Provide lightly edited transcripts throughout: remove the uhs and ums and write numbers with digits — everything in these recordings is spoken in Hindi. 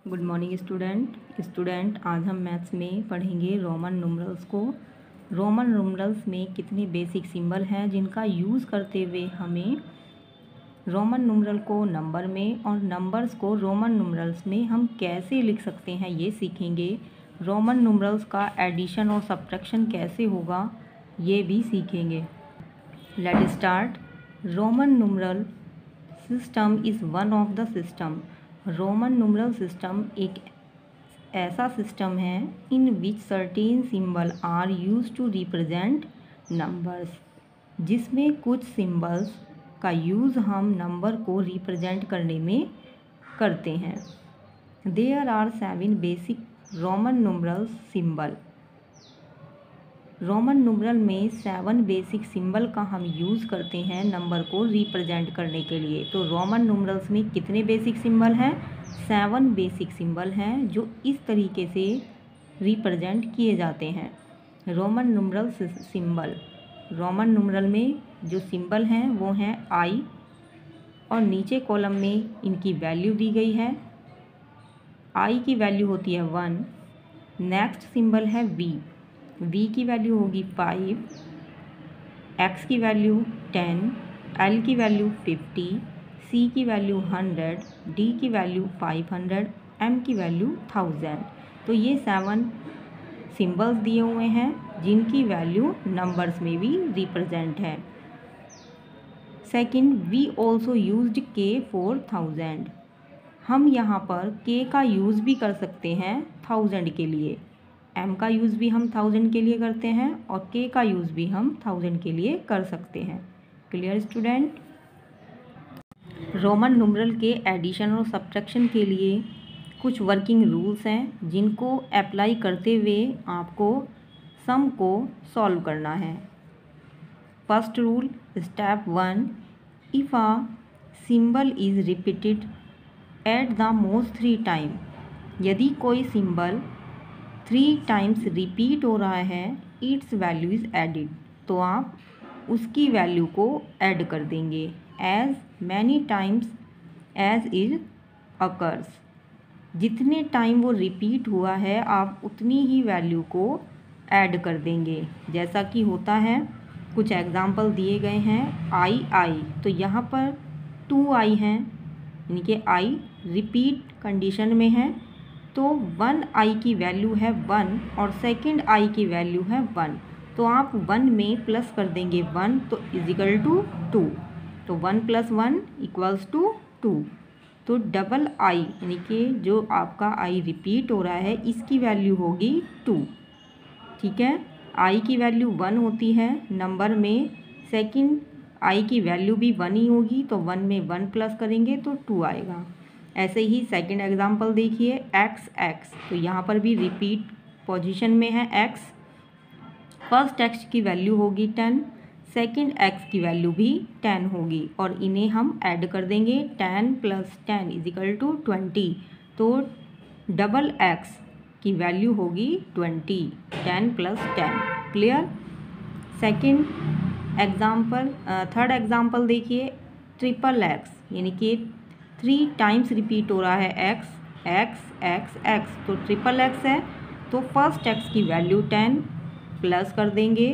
गुड मॉर्निंग स्टूडेंट आज हम मैथ्स में पढ़ेंगे रोमन न्यूमरल्स को। रोमन न्यूमरल्स में कितने बेसिक सिंबल हैं जिनका यूज़ करते हुए हमें रोमन न्यूमरल को नंबर में और नंबर्स को रोमन न्यूमरल्स में हम कैसे लिख सकते हैं ये सीखेंगे। रोमन न्यूमरल्स का एडिशन और सब्ट्रैक्शन कैसे होगा ये भी सीखेंगे। Let start. Roman numeral system is one of the system. Roman numeral system एक ऐसा सिस्टम है in which certain symbol are use to represent numbers, जिसमें कुछ सिंबल्स का यूज़ हम नंबर को रिप्रेजेंट करने में करते हैं। There are 7 basic Roman numeral symbol. Roman numeral में 7 बेसिक सिंबल का हम यूज़ करते हैं नंबर को रिप्रेजेंट करने के लिए। तो रोमन न्यूमरल्स में कितने बेसिक सिंबल हैं? 7 बेसिक सिंबल हैं जो इस तरीके से रिप्रेजेंट किए जाते हैं। Roman numeral symbol, Roman numeral में जो सिंबल हैं वो हैं आई और नीचे कॉलम में इनकी वैल्यू दी गई है। आई की वैल्यू होती है 1। नेक्स्ट सिंबल है वी की वैल्यू होगी 5, एक्स की वैल्यू 10, एल की वैल्यू 50, सी की वैल्यू 100, डी की वैल्यू 500, एम की वैल्यू 1000। तो ये 7 सिंबल्स दिए हुए हैं जिनकी वैल्यू नंबर्स में भी रिप्रेजेंट है। सेकंड, वी ऑल्सो यूज्ड के फॉर 1000। हम यहाँ पर के का यूज़ भी कर सकते हैं 1000 के लिए। एम का यूज़ भी हम 1000 के लिए करते हैं और के का यूज़ भी हम 1000 के लिए कर सकते हैं। Clear student? रोमन न्यूमरल के एडिशन और सब्ट्रैक्शन के लिए कुछ वर्किंग रूल्स हैं जिनको अप्लाई करते हुए आपको सम को सॉल्व करना है। First rule, step 1, if a symbol is repeated at the most 3 time. यदि कोई सिंबल 3 टाइम्स रिपीट हो रहा है, इट्स वैल्यू इज़ एडिड। तो आप उसकी वैल्यू को ऐड कर देंगे। As many times as is occurs. जितने टाइम वो रिपीट हुआ है आप उतनी ही वैल्यू को ऐड कर देंगे। जैसा कि होता है, कुछ एग्जाम्पल दिए गए हैं। आई, तो यहाँ पर 2 आई हैं, यानी कि आई रिपीट कंडीशन में है। तो 1 आई की वैल्यू है 1 और सेकंड आई की वैल्यू है 1। तो आप 1 में प्लस कर देंगे 1 तो इजिकल टू 2। तो 1 + 1 = 2। तो डबल आई यानी कि जो आपका आई रिपीट हो रहा है इसकी वैल्यू होगी 2। ठीक है, आई की वैल्यू 1 होती है नंबर में, सेकंड आई की वैल्यू भी 1 ही होगी। तो 1 में 1 प्लस करेंगे तो 2 आएगा। ऐसे ही सेकंड एग्जांपल देखिए, एक्स, तो यहाँ पर भी रिपीट पोजीशन में है एक्स। फर्स्ट एक्स की वैल्यू होगी 10, सेकंड एक्स की वैल्यू भी 10 होगी और इन्हें हम ऐड कर देंगे। 10 + 10 = 20। तो डबल एक्स की वैल्यू होगी 20, 10 + 10। Clear? Second example, third example देखिए, ट्रिपल एक्स, यानी कि 3 टाइम्स रिपीट हो रहा है एक्स। तो ट्रिपल एक्स है तो फर्स्ट एक्स की वैल्यू 10 प्लस कर देंगे,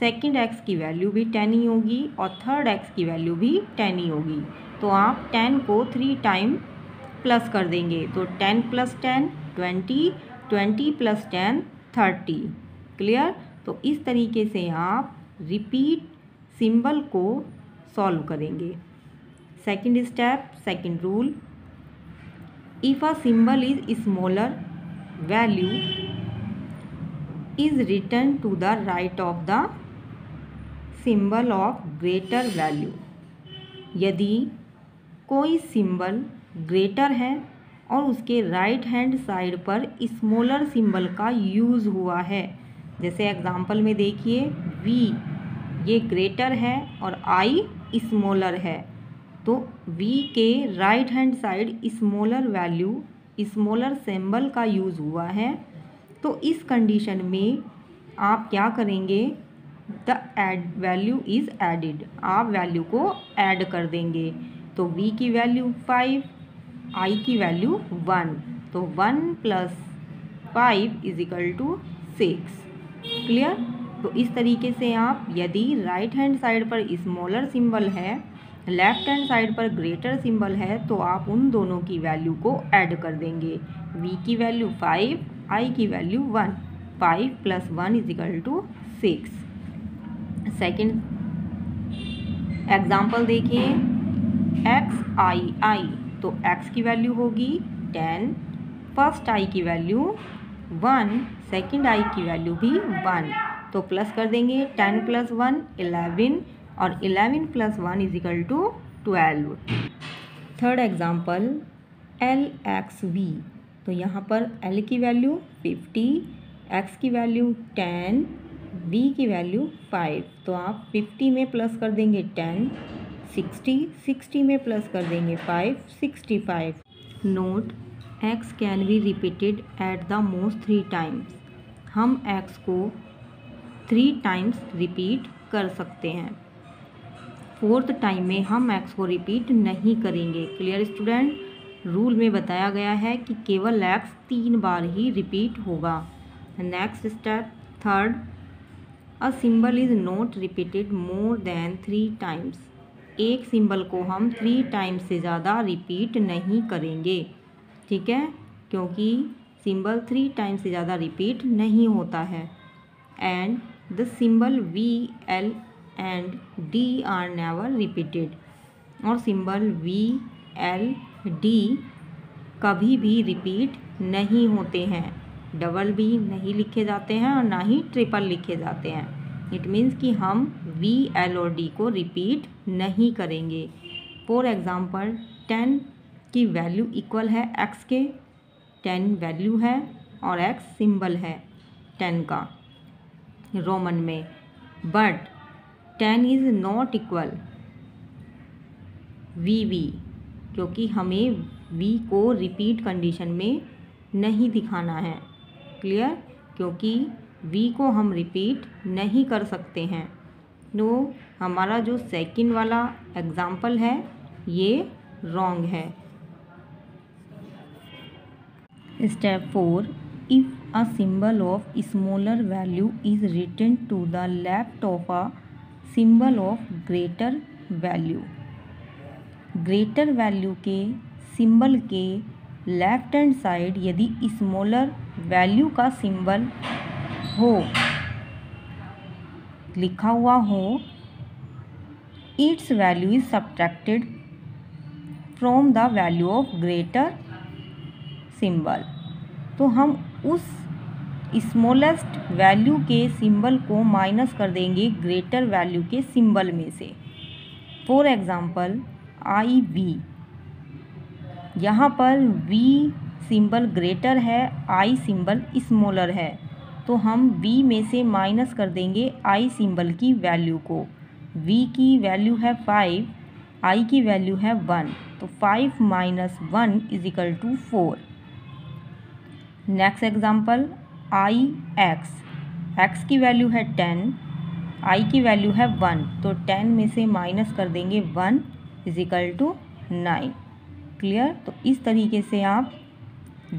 सेकंड एक्स की वैल्यू भी 10 ही होगी और थर्ड एक्स की वैल्यू भी 10 ही होगी। तो आप 10 को 3 टाइम प्लस कर देंगे। तो 10 + 10 20, 20 + 10 30। क्लियर? तो इस तरीके से आप रिपीट सिंबल को सॉल्व करेंगे। Second step, second rule, if a symbol is smaller value is return to the right of the symbol of greater value. यदि कोई सिंबल ग्रेटर है और उसके राइट हैंड साइड पर स्मॉलर सिंबल का यूज़ हुआ है, जैसे एग्जांपल में देखिए, वी ये ग्रेटर है और आई स्मॉलर है, तो v के right hand side smaller value smaller symbol का यूज़ हुआ है। तो इस कंडीशन में आप क्या करेंगे? The value is added. आप वैल्यू को ऐड कर देंगे। तो v की वैल्यू 5, i की वैल्यू 1। तो 1 + 5 = 6। क्लियर। तो इस तरीके से आप यदि राइट हैंड साइड पर स्मॉलर सिंबल है, लेफ्ट हैंड साइड पर ग्रेटर सिंबल है, तो आप उन दोनों की वैल्यू को ऐड कर देंगे। v की वैल्यू 5, i की वैल्यू 1, 5 + 1 = 6। सेकेंड एग्जाम्पल देखिए, xi, तो x की वैल्यू होगी 10, फर्स्ट i की वैल्यू 1, सेकेंड i की वैल्यू भी 1, तो प्लस कर देंगे 10 + 1 11 और 11 + 1 = 12। थर्ड एग्जाम्पल lxv, तो यहाँ पर l की वैल्यू 50, x की वैल्यू 10, v की वैल्यू 5, तो आप 50 में प्लस कर देंगे 10, 60 में प्लस कर देंगे 5, 65। Note, x can be repeated at the most 3 times. हम x को 3 टाइम्स रिपीट कर सकते हैं। 4th टाइम में हम x को रिपीट नहीं करेंगे। Clear student. रूल में बताया गया है कि केवल x 3 बार ही रिपीट होगा। Next step third, a symbol is not repeated more than 3 times. एक सिंबल को हम 3 टाइम्स से ज़्यादा रिपीट नहीं करेंगे, ठीक है, क्योंकि सिंबल 3 टाइम्स से ज़्यादा रिपीट नहीं होता है। And the symbol V, L and D are never repeated. और सिंबल V, L, D कभी भी रिपीट नहीं होते हैं। डबल भी नहीं लिखे जाते हैं और ना ही ट्रिपल लिखे जाते हैं। इट मीन्स कि हम V, L और D को रिपीट नहीं करेंगे। फॉर एग्ज़ाम्पल 10 की वैल्यू इक्वल है x के, 10 वैल्यू है और x सिंबल है 10 का रोमन में, but 10 is not equal VV, क्योंकि हमें V को रिपीट कंडीशन में नहीं दिखाना है। क्लियर, क्योंकि V को हम रिपीट नहीं कर सकते हैं। तो हमारा जो सेकंड वाला एग्जाम्पल है ये रॉन्ग है। Step 4, if a symbol of smaller value is written to the left of a symbol of greater value. Greater value के सिंबल के लेफ्ट हैंड साइड यदि स्मॉलर वैल्यू का सिंबल हो, लिखा हुआ हो, its value is subtracted from the value of greater symbol. तो हम उस स्मॉलेस्ट वैल्यू के सिंबल को माइनस कर देंगे ग्रेटर वैल्यू के सिंबल में से। फॉर एग्ज़ाम्पल IV, यहाँ पर V सिंबल ग्रेटर है, I सिंबल स्मॉलर है, तो हम V में से माइनस कर देंगे I सिंबल की वैल्यू को। V की वैल्यू है 5, I की वैल्यू है 1, तो 5 - 1 = 4। नेक्स्ट एग्जाम्पल IX, X की वैल्यू है 10, I की वैल्यू है 1, तो 10 में से माइनस कर देंगे 1 = 9। क्लियर। तो इस तरीके से आप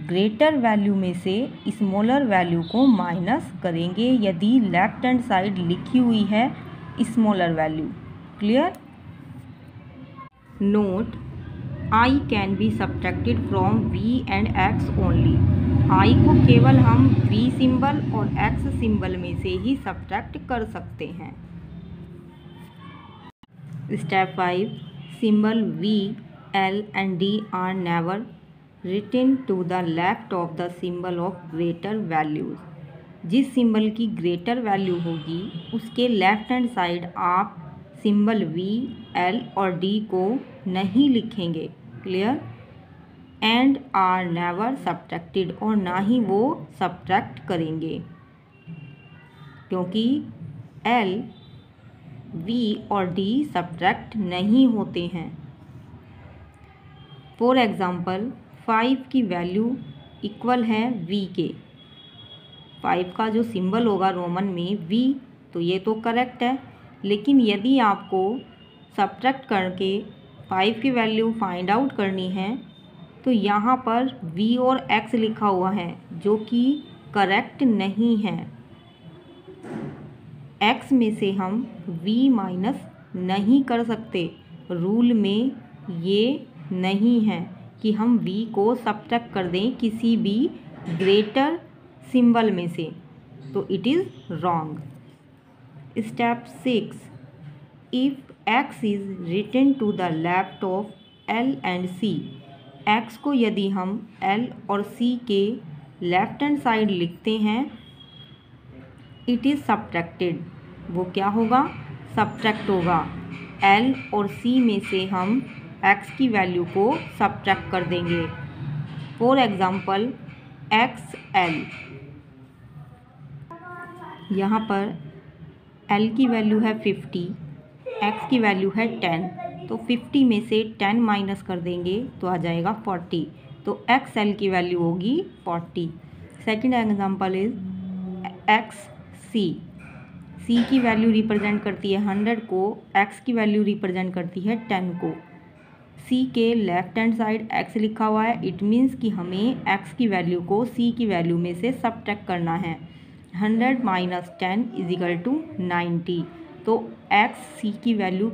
ग्रेटर वैल्यू में से स्मॉलर वैल्यू को माइनस करेंगे यदि लेफ्ट हैंड साइड लिखी हुई है smaller value. Clear. Note, I can be subtracted from V and X only. I को केवल हम V सिंबल और X सिंबल में से ही सब्ट्रैक्ट कर सकते हैं। Step 5, symbol V, L and D are never written to the left of the symbol of greater values. जिस सिंबल की ग्रेटर वैल्यू होगी उसके लेफ्ट हैंड साइड आप सिंबल V, L और D को नहीं लिखेंगे। Clear. And are never subtracted, और ना ही वो सब्ट्रैक्ट करेंगे, क्योंकि L, V और D सब्ट्रैक्ट नहीं होते हैं। फॉर एग्ज़ाम्पल 5 की वैल्यू इक्वल है V के। 5 का जो सिंबल होगा रोमन में V, तो ये तो करेक्ट है, लेकिन यदि आपको सब्ट्रैक्ट करके 5 की वैल्यू फाइंड आउट करनी है तो यहाँ पर v और x लिखा हुआ है जो कि करेक्ट नहीं है। x में से हम v माइनस नहीं कर सकते, रूल में ये नहीं है कि हम v को सब्ट्रैक्ट कर दें किसी भी ग्रेटर सिंबल में से, तो it is wrong. Step 6, if x is written to the left of l and c, x को यदि हम l और c के लेफ्ट हैंड साइड लिखते हैं, इट इज़ सब्ट्रैक्टेड, वो क्या होगा, सब्ट्रैक्ट होगा। l और c में से हम x की वैल्यू को सब्ट्रैक्ट कर देंगे। फॉर एग्ज़ाम्पल xl, यहाँ पर l की वैल्यू है 50, x की वैल्यू है 10, तो 50 में से 10 माइनस कर देंगे तो आ जाएगा 40, तो xl की वैल्यू होगी 40। Second example is xc, c की वैल्यू रिप्रेजेंट करती है 100 को, x की वैल्यू रिप्रेजेंट करती है 10 को। c के लेफ्ट हैंड साइड x लिखा हुआ है, इट मीन्स कि हमें x की वैल्यू को c की वैल्यू में से सब्ट्रैक्ट करना है। 100 माइनस 10 इज इक्वल टू 90, तो x c की वैल्यू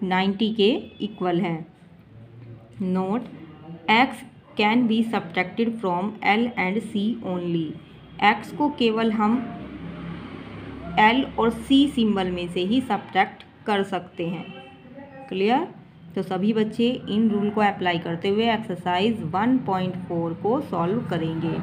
90 के इक्वल है। Note, x can be subtracted from l and c only, x को केवल हम l और c सिंबल में से ही सब्ट्रैक्ट कर सकते हैं। क्लियर? तो सभी बच्चे इन रूल को अप्लाई करते हुए एक्सरसाइज 1.4 को सॉल्व करेंगे।